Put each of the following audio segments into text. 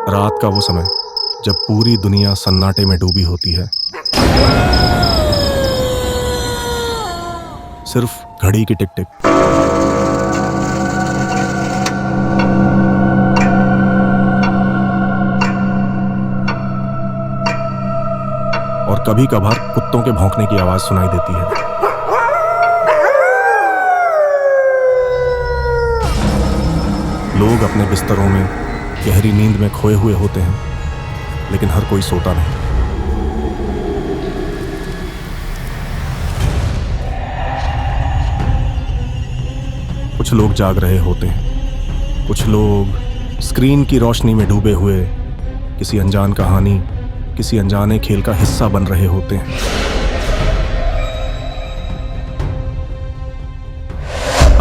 रात का वो समय जब पूरी दुनिया सन्नाटे में डूबी होती है। सिर्फ घड़ी की टिक टिक, और कभी कभार कुत्तों के भौंकने की आवाज सुनाई देती है। लोग अपने बिस्तरों में गहरी नींद में खोए हुए होते हैं, लेकिन हर कोई सोता नहीं। कुछ लोग जाग रहे होते हैं, कुछ लोग स्क्रीन की रोशनी में डूबे हुए किसी अनजान कहानी, किसी अनजाने खेल का हिस्सा बन रहे होते हैं।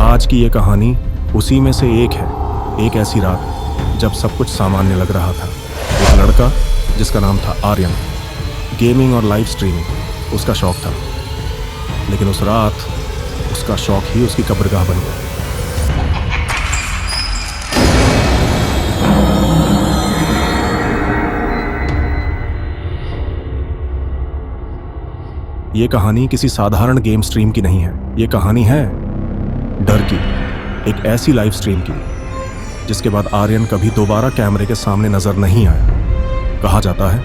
आज की ये कहानी उसी में से एक है। एक ऐसी रात जब सब कुछ सामान्य लग रहा था। एक लड़का जिसका नाम था आर्यन, गेमिंग और लाइव स्ट्रीमिंग उसका शौक था, लेकिन उस रात उसका शौक ही उसकी कब्रगाह बन गया। ये कहानी किसी साधारण गेम स्ट्रीम की नहीं है। ये कहानी है डर की, एक ऐसी लाइव स्ट्रीम की जिसके बाद आर्यन कभी दोबारा कैमरे के सामने नजर नहीं आया। कहा जाता है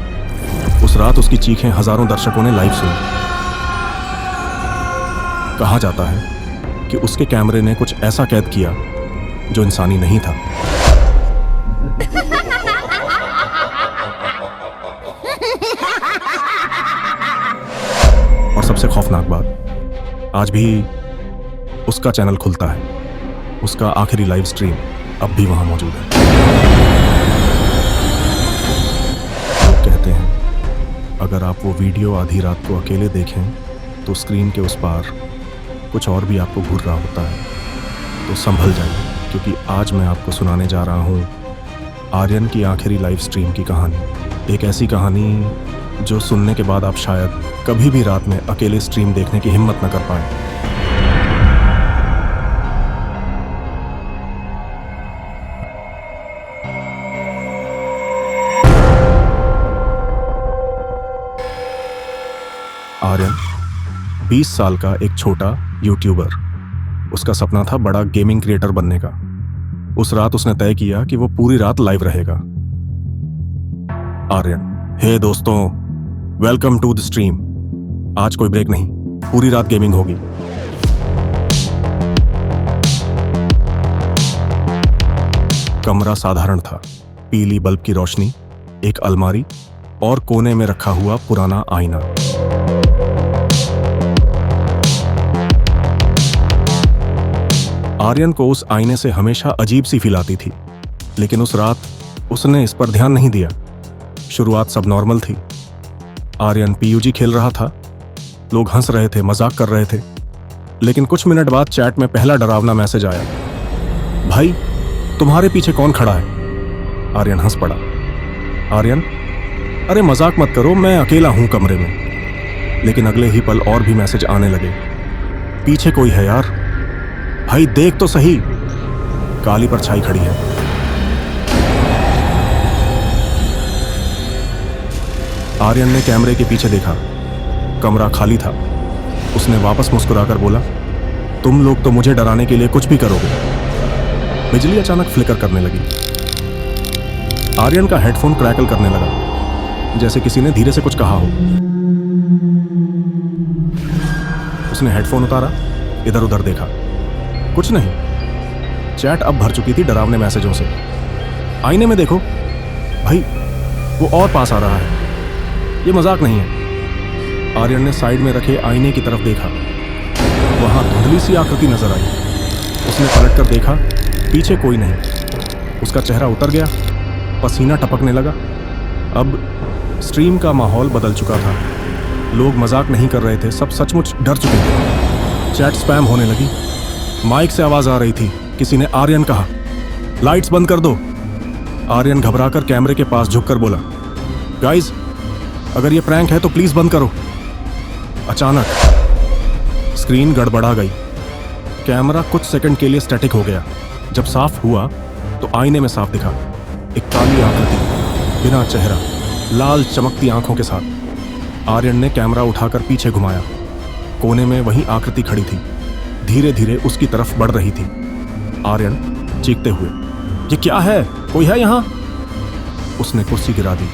उस रात उसकी चीखें हजारों दर्शकों ने लाइव सुनी। कहा जाता है कि उसके कैमरे ने कुछ ऐसा कैद किया जो इंसानी नहीं था। और सबसे खौफनाक बात, आज भी उसका चैनल खुलता है, उसका आखिरी लाइव स्ट्रीम अब भी वहां मौजूद है। लोग कहते हैं अगर आप वो वीडियो आधी रात को अकेले देखें तो स्क्रीन के उस पार कुछ और भी आपको घूर रहा होता है। तो संभल जाइए, क्योंकि आज मैं आपको सुनाने जा रहा हूं आर्यन की आखिरी लाइव स्ट्रीम की कहानी। एक ऐसी कहानी जो सुनने के बाद आप शायद कभी भी रात में अकेले स्ट्रीम देखने की हिम्मत न कर पाए। आर्यन 20 साल का एक छोटा यूट्यूबर। उसका सपना था बड़ा गेमिंग क्रिएटर बनने का। उस रात उसने तय किया कि वो पूरी रात लाइव रहेगा। आर्यन, हे दोस्तों, वेलकम टू द स्ट्रीम। आज कोई ब्रेक नहीं, पूरी रात गेमिंग होगी। कमरा साधारण था, पीली बल्ब की रोशनी, एक अलमारी और कोने में रखा हुआ पुराना आईना। आर्यन को उस आईने से हमेशा अजीब सी फील आती थी, लेकिन उस रात उसने इस पर ध्यान नहीं दिया। शुरुआत सब नॉर्मल थी। आर्यन पीयूजी खेल रहा था, लोग हंस रहे थे, मजाक कर रहे थे, लेकिन कुछ मिनट बाद चैट में पहला डरावना मैसेज आया, भाई तुम्हारे पीछे कौन खड़ा है? आर्यन हंस पड़ा। आर्यन, अरे मजाक मत करो, मैं अकेला हूं कमरे में। लेकिन अगले ही पल और भी मैसेज आने लगे, पीछे कोई है यार, भाई देख तो सही। काली परछाई खड़ी है। आर्यन ने कैमरे के पीछे देखा, कमरा खाली था। उसने वापस मुस्कुराकर बोला, तुम लोग तो मुझे डराने के लिए कुछ भी करोगे। बिजली अचानक फ्लिकर करने लगी। आर्यन का हेडफोन क्रैकल करने लगा, जैसे किसी ने धीरे से कुछ कहा हो। उसने हेडफोन उतारा, इधर उधर देखा, कुछ नहीं। चैट अब भर चुकी थी डरावने मैसेजों से। आईने में देखो भाई, वो और पास आ रहा है, ये मजाक नहीं है। आर्यन ने साइड में रखे आईने की तरफ देखा, वहां धुंधली सी आकृति नजर आई। उसने पलट कर देखा, पीछे कोई नहीं। उसका चेहरा उतर गया, पसीना टपकने लगा। अब स्ट्रीम का माहौल बदल चुका था। लोग मजाक नहीं कर रहे थे, सब सचमुच डर चुके थे। चैट स्पैम होने लगी। माइक से आवाज आ रही थी, किसी ने आर्यन कहा, लाइट्स बंद कर दो। आर्यन घबराकर कैमरे के पास झुककर बोला, गाइस अगर ये प्रैंक है तो प्लीज बंद करो। अचानक स्क्रीन गड़बड़ा गई। कैमरा कुछ सेकंड के लिए स्टैटिक हो गया। जब साफ हुआ तो आईने में साफ दिखा एक काली आकृति, बिना चेहरा, लाल चमकती आंखों के साथ। आर्यन ने कैमरा उठाकर पीछे घुमाया। कोने में वही आकृति खड़ी थी, धीरे धीरे उसकी तरफ बढ़ रही थी। आर्यन चीखते हुए, ये क्या है, कोई है यहाँ? उसने कुर्सी गिरा दी।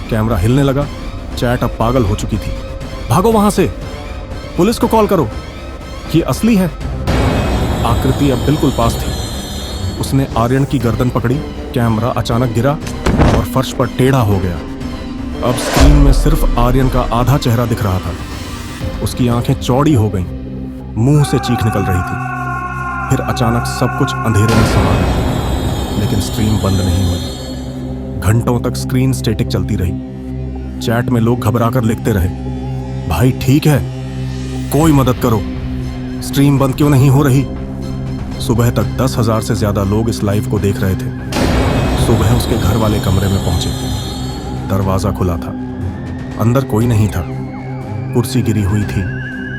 कैमरा हिलने लगा। चैट अब पागल हो चुकी थी। भागो वहां से, पुलिस को कॉल करो, ये असली है। आकृति अब बिल्कुल पास थी। उसने आर्यन की गर्दन पकड़ी। कैमरा अचानक गिरा और फर्श पर टेढ़ा हो गया। अब स्क्रीन में सिर्फ आर्यन का आधा चेहरा दिख रहा था। उसकी आंखें चौड़ी हो गईं, मुंह से चीख निकल रही थी। फिर अचानक सब कुछ अंधेरे में समा गया, लेकिन स्क्रीन बंद नहीं हुई। घंटों तक स्क्रीन स्टैटिक चलती रही। चैट में लोग घबराकर लिखते रहे, भाई ठीक है, कोई मदद करो, स्ट्रीम बंद क्यों नहीं हो रही? सुबह तक 10,000 से ज्यादा लोग इस लाइव को देख रहे थे। सुबह उसके घर वाले कमरे में पहुंचे। दरवाजा खुला था, अंदर कोई नहीं था। कुर्सी गिरी हुई थी,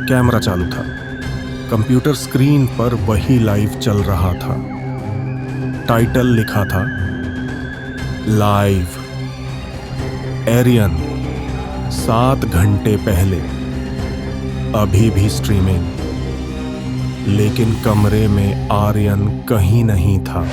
कैमरा चालू था। कंप्यूटर स्क्रीन पर वही लाइव चल रहा था। टाइटल लिखा था, लाइव एरियन 7 घंटे पहले, अभी भी स्ट्रीमिंग। लेकिन कमरे में आर्यन कहीं नहीं था।